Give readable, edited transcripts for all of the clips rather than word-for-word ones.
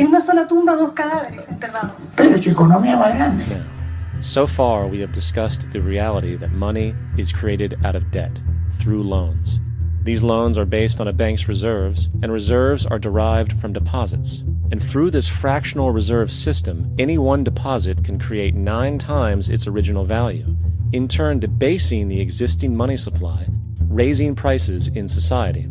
En una sola tumba, 2 cadáveres enterrados. Pero su economía más grande. Now, so far we have discussed the reality that money is created out of debt, through loans. These loans are based on a bank's reserves, and reserves are derived from deposits. And through this fractional reserve system, any one deposit can create 9 times its original value, in turn debasing the existing money supply, raising prices in society.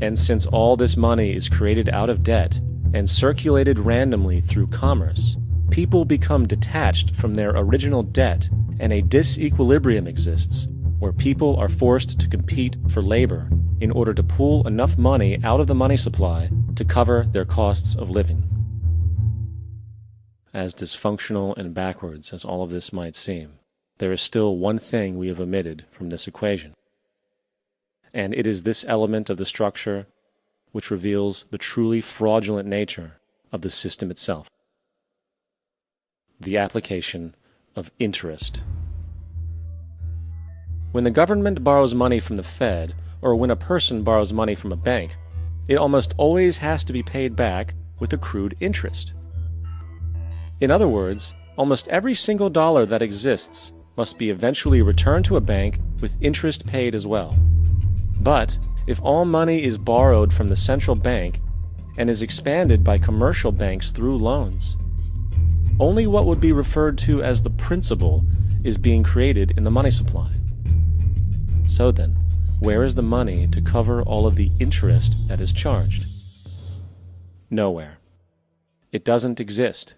And since all this money is created out of debt and circulated randomly through commerce, people become detached from their original debt, and a disequilibrium exists, where people are forced to compete for labor in order to pool enough money out of the money supply to cover their costs of living. As dysfunctional and backwards as all of this might seem, there is still one thing we have omitted from this equation. And it is this element of the structure which reveals the truly fraudulent nature of the system itself: the application of interest. When the government borrows money from the Fed, or when a person borrows money from a bank, it almost always has to be paid back with accrued interest. In other words, almost every single dollar that exists must be eventually returned to a bank with interest paid as well. But if all money is borrowed from the central bank and is expanded by commercial banks through loans, only what would be referred to as the principal is being created in the money supply. So then, where is the money to cover all of the interest that is charged? Nowhere. It doesn't exist.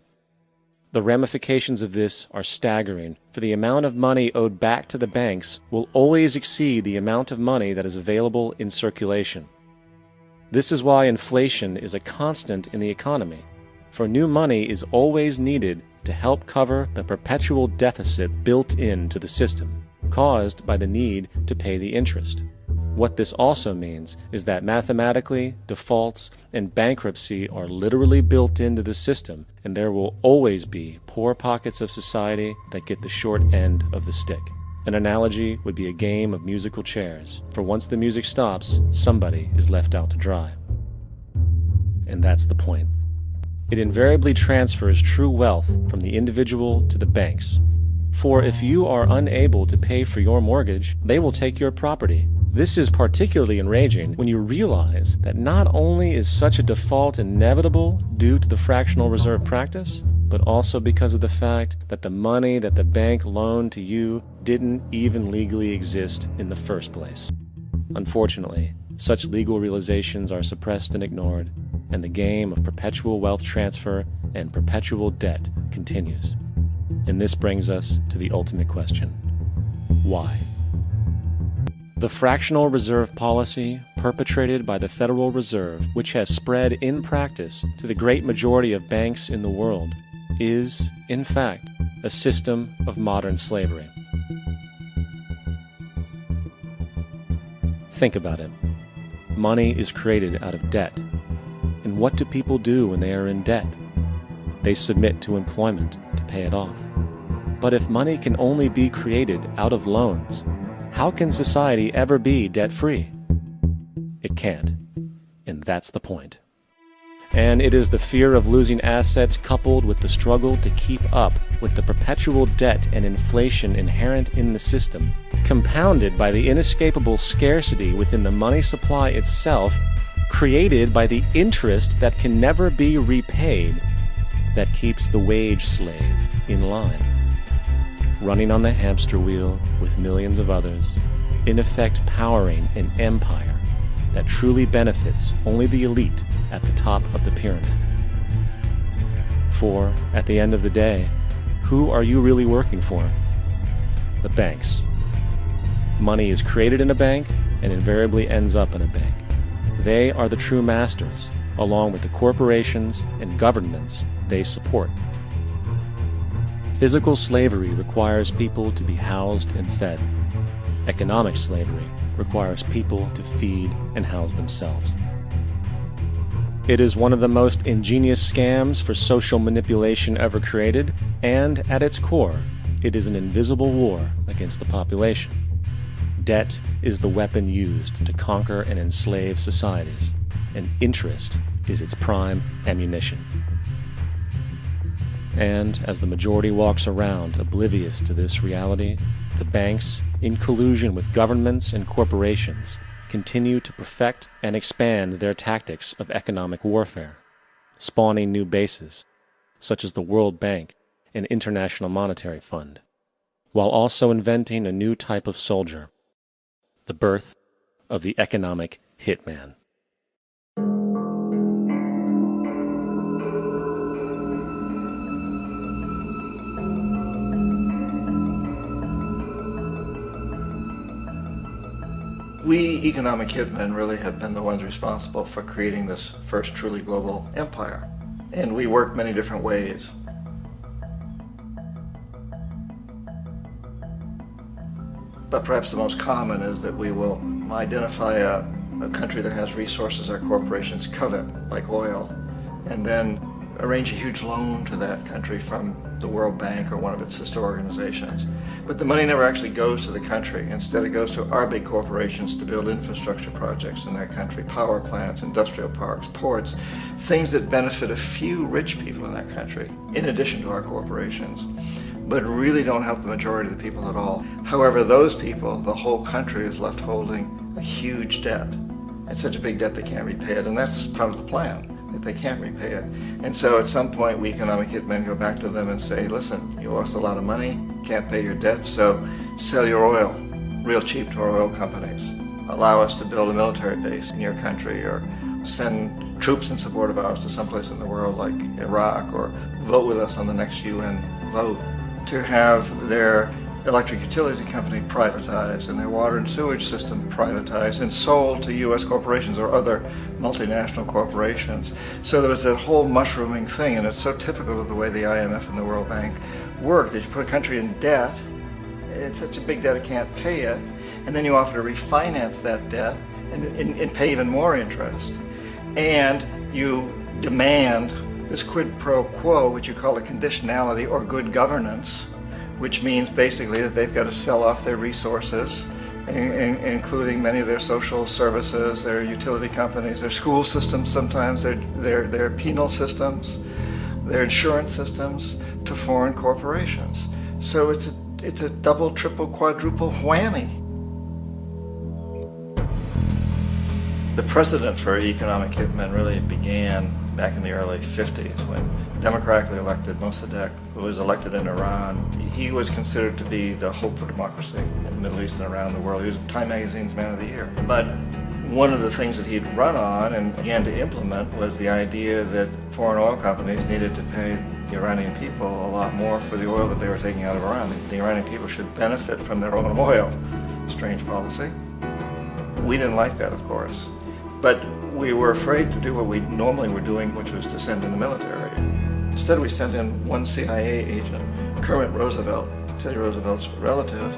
The ramifications of this are staggering, for the amount of money owed back to the banks will always exceed the amount of money that is available in circulation. This is why inflation is a constant in the economy, for new money is always needed to help cover the perpetual deficit built into the system, caused by the need to pay the interest. What this also means is that mathematically, defaults and bankruptcy are literally built into the system, and there will always be poor pockets of society that get the short end of the stick. An analogy would be a game of musical chairs, for once the music stops, somebody is left out to dry. And that's the point. It invariably transfers true wealth from the individual to the banks. For if you are unable to pay for your mortgage, they will take your property. This is particularly enraging when you realize that not only is such a default inevitable due to the fractional reserve practice, but also because of the fact that the money that the bank loaned to you didn't even legally exist in the first place. Unfortunately, such legal realizations are suppressed and ignored, and the game of perpetual wealth transfer and perpetual debt continues. And this brings us to the ultimate question: why? The fractional reserve policy perpetrated by the Federal Reserve, which has spread in practice to the great majority of banks in the world, is, in fact, a system of modern slavery. Think about it. Money is created out of debt. And what do people do when they are in debt? They submit to employment to pay it off. But if money can only be created out of loans, how can society ever be debt-free? It can't. And that's the point. And it is the fear of losing assets coupled with the struggle to keep up with the perpetual debt and inflation inherent in the system, compounded by the inescapable scarcity within the money supply itself, created by the interest that can never be repaid, that keeps the wage slave in line, running on the hamster wheel with millions of others, in effect powering an empire that truly benefits only the elite at the top of the pyramid. For, at the end of the day, who are you really working for? The banks. Money is created in a bank and invariably ends up in a bank. They are the true masters, along with the corporations and governments they support. Physical slavery requires people to be housed and fed. Economic slavery requires people to feed and house themselves. It is one of the most ingenious scams for social manipulation ever created, and at its core, it is an invisible war against the population. Debt is the weapon used to conquer and enslave societies, and interest is its prime ammunition. And as the majority walks around oblivious to this reality, the banks, in collusion with governments and corporations, continue to perfect and expand their tactics of economic warfare, spawning new bases, such as the World Bank and International Monetary Fund, while also inventing a new type of soldier, the birth of the economic hitman. We economic hitmen really have been the ones responsible for creating this first truly global empire. And we work many different ways. But perhaps the most common is that we will identify a country that has resources our corporations covet, like oil, and then arrange a huge loan to that country from the World Bank or one of its sister organizations. But the money never actually goes to the country. Instead, it goes to our big corporations to build infrastructure projects in that country, power plants, industrial parks, ports, things that benefit a few rich people in that country, in addition to our corporations, but really don't help the majority of the people at all. However, those people, the whole country is left holding a huge debt. It's such a big debt they can't repay it, and that's part of the plan, that they can't repay it. And so at some point, we economic hitmen go back to them and say, listen, you owe us a lot of money, can't pay your debts, so sell your oil real cheap to our oil companies. Allow us to build a military base in your country, or send troops in support of ours to someplace in the world like Iraq, or vote with us on the next UN vote. To have their electric utility company privatized and their water and sewage system privatized and sold to U.S. corporations or other multinational corporations. So there was that whole mushrooming thing, and it's so typical of the way the IMF and the World Bank work, that you put a country in debt, it's such a big debt it can't pay it, and then you offer to refinance that debt and pay even more interest. And you demand this quid pro quo, which you call a conditionality or good governance, which means basically that they've got to sell off their resources, including many of their social services, their utility companies, their school systems sometimes, their penal systems, their insurance systems, to foreign corporations. So it's a double, triple, quadruple whammy. The precedent for economic hitmen really began back in the early 50s when democratically elected Mossadegh, who was elected in Iran, he was considered to be the hope for democracy in the Middle East and around the world. He was Time Magazine's Man of the Year. But one of the things that he'd run on and began to implement was the idea that foreign oil companies needed to pay the Iranian people a lot more for the oil that they were taking out of Iran. The Iranian people should benefit from their own oil. Strange policy. We didn't like that, of course. But we were afraid to do what we normally were doing, which was to send in the military. Instead, we sent in one CIA agent, Kermit Roosevelt, Teddy Roosevelt's relative.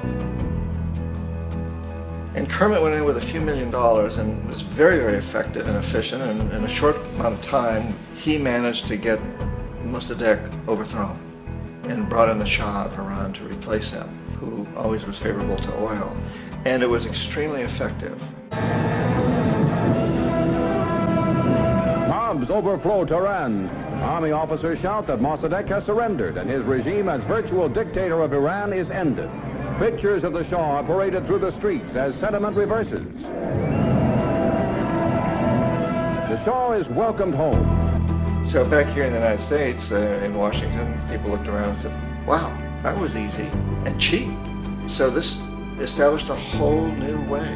And Kermit went in with a few $1 million and was very, very effective and efficient. And in a short amount of time, he managed to get Mossadegh overthrown and brought in the Shah of Iran to replace him, who always was favorable to oil. And it was extremely effective. Bombs overflow Tehran. Army officers shout that Mossadegh has surrendered and his regime as virtual dictator of Iran is ended. Pictures of the Shah are paraded through the streets as sentiment reverses. The Shah is welcomed home. So back here in the United States, in Washington, people looked around and said, wow, that was easy and cheap. So this established a whole new way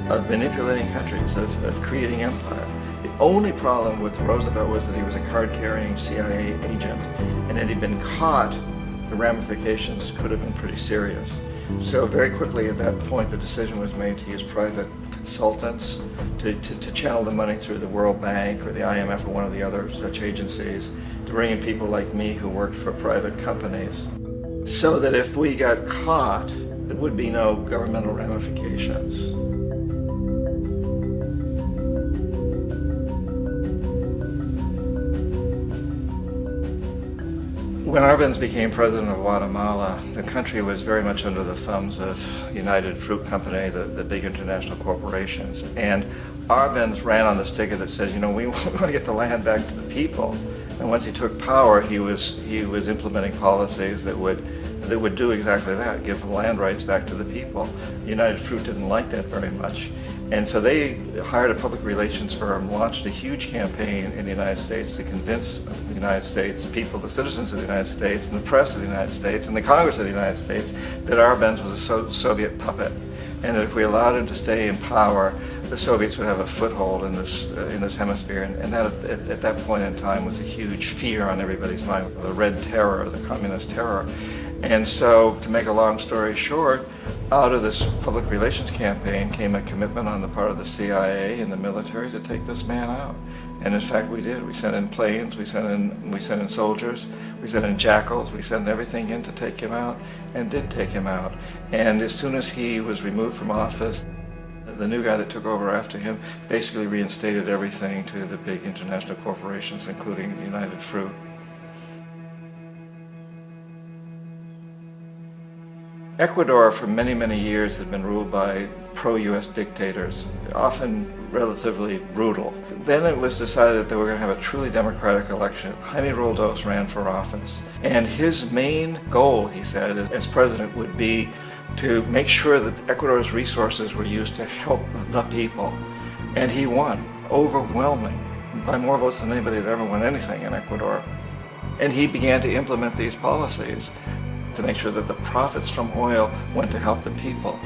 of manipulating countries, of creating empire. The only problem with Roosevelt was that he was a card-carrying CIA agent, and had he been caught, the ramifications could have been pretty serious. So very quickly at that point, the decision was made to use private consultants to channel the money through the World Bank or the IMF or one of the other such agencies, to bring in people like me who worked for private companies, so that if we got caught, there would be no governmental ramifications. When Arbenz became president of Guatemala, the country was very much under the thumbs of United Fruit Company, the big international corporations. And Arbenz ran on this ticket that says, you know, we want to get the land back to the people. And once he took power, he was implementing policies that would do exactly that, give land rights back to the people. United Fruit didn't like that very much. And so they hired a public relations firm, launched a huge campaign in the United States to convince the United States people, the citizens of the United States, and the press of the United States, and the Congress of the United States, that Arbenz was a Soviet puppet, and that if we allowed him to stay in power, the Soviets would have a foothold in this hemisphere. And that at that point in time was a huge fear on everybody's mind, the Red Terror, the Communist terror. And so, to make a long story short, out of this public relations campaign came a commitment on the part of the CIA and the military to take this man out. And in fact, we did. We sent in planes, we sent in soldiers, we sent in jackals, we sent everything in to take him out, and did take him out. And as soon as he was removed from office, the new guy that took over after him basically reinstated everything to the big international corporations, including United Fruit. Ecuador for many, many years had been ruled by pro-US dictators, often relatively brutal. Then it was decided that they were going to have a truly democratic election. Jaime Roldos ran for office, and his main goal, he said, as president would be to make sure that Ecuador's resources were used to help the people. And he won, overwhelming, by more votes than anybody had ever won anything in Ecuador. And he began to implement these policies to make sure that the profits from oil went to help the people.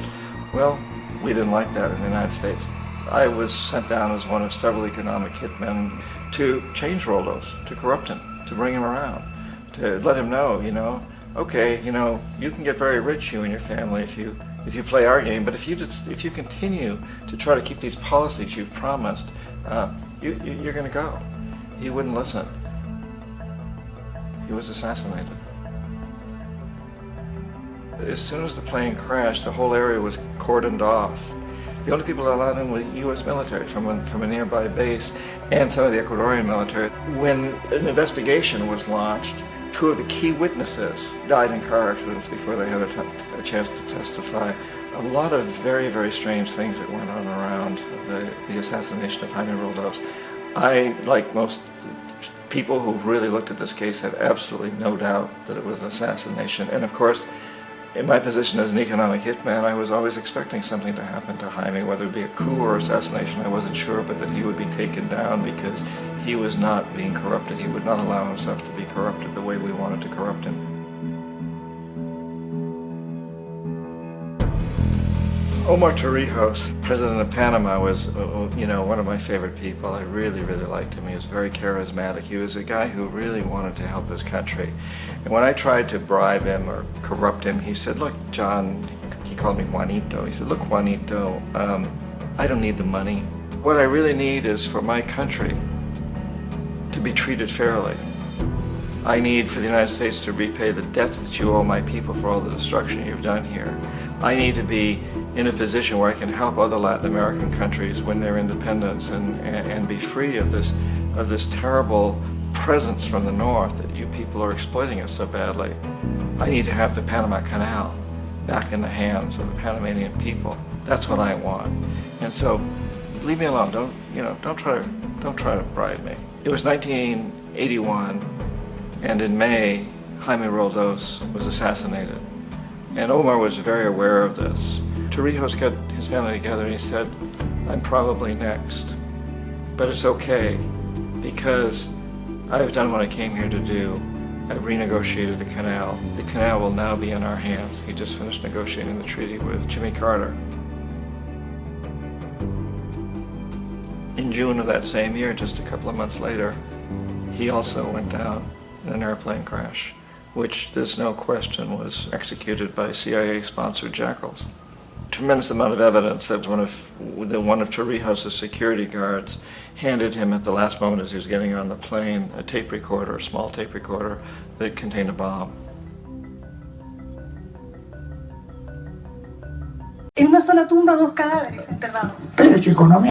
Well, we didn't like that in the United States. I was sent down as one of several economic hitmen to change Roldos, to corrupt him, to bring him around, to let him know, okay, you can get very rich, you and your family, if you play our game, but if you continue to try to keep these policies you've promised, you're going to go. He wouldn't listen. He was assassinated. As soon as the plane crashed, the whole area was cordoned off. The only people allowed in were U.S. military from a nearby base and some of the Ecuadorian military. When an investigation was launched, two of the key witnesses died in car accidents before they had a chance to testify. A lot of very, very strange things that went on around the assassination of Jaime Roldos. I, like most people who've really looked at this case, have absolutely no doubt that it was an assassination. And of course, in my position as an economic hitman, I was always expecting something to happen to Jaime, whether it be a coup or assassination, I wasn't sure, but that he would be taken down because he was not being corrupted. He would not allow himself to be corrupted the way we wanted to corrupt him. Omar Torrijos, president of Panama, was one of my favorite people. I really, really liked him. He was very charismatic. He was a guy who really wanted to help his country. And when I tried to bribe him or corrupt him, he said, look, John, he called me Juanito. He said, look, Juanito, I don't need the money. What I really need is for my country to be treated fairly. I need for the United States to repay the debts that you owe my people for all the destruction you've done here. I need to be in a position where I can help other Latin American countries win their independence and be free of this terrible presence from the north that you people are exploiting us so badly. I need to have the Panama Canal back in the hands of the Panamanian people. That's what I want. And so, leave me alone. Don't try to bribe me. It was 1981, and in May, Jaime Roldos was assassinated. And Omar was very aware of this. Torrijos got his family together and he said, I'm probably next, but it's okay because I've done what I came here to do. I've renegotiated the canal. The canal will now be in our hands. He just finished negotiating the treaty with Jimmy Carter. In June of that same year, just a couple of months later, he also went down in an airplane crash, which there's no question was executed by CIA-sponsored jackals. Tremendous amount of evidence that one of Torrijos' security guards handed him at the last moment as he was getting on the plane a tape recorder, a small tape recorder that contained a bomb. En una sola tumba, 2 cadáveres enterrados. Pero es que economía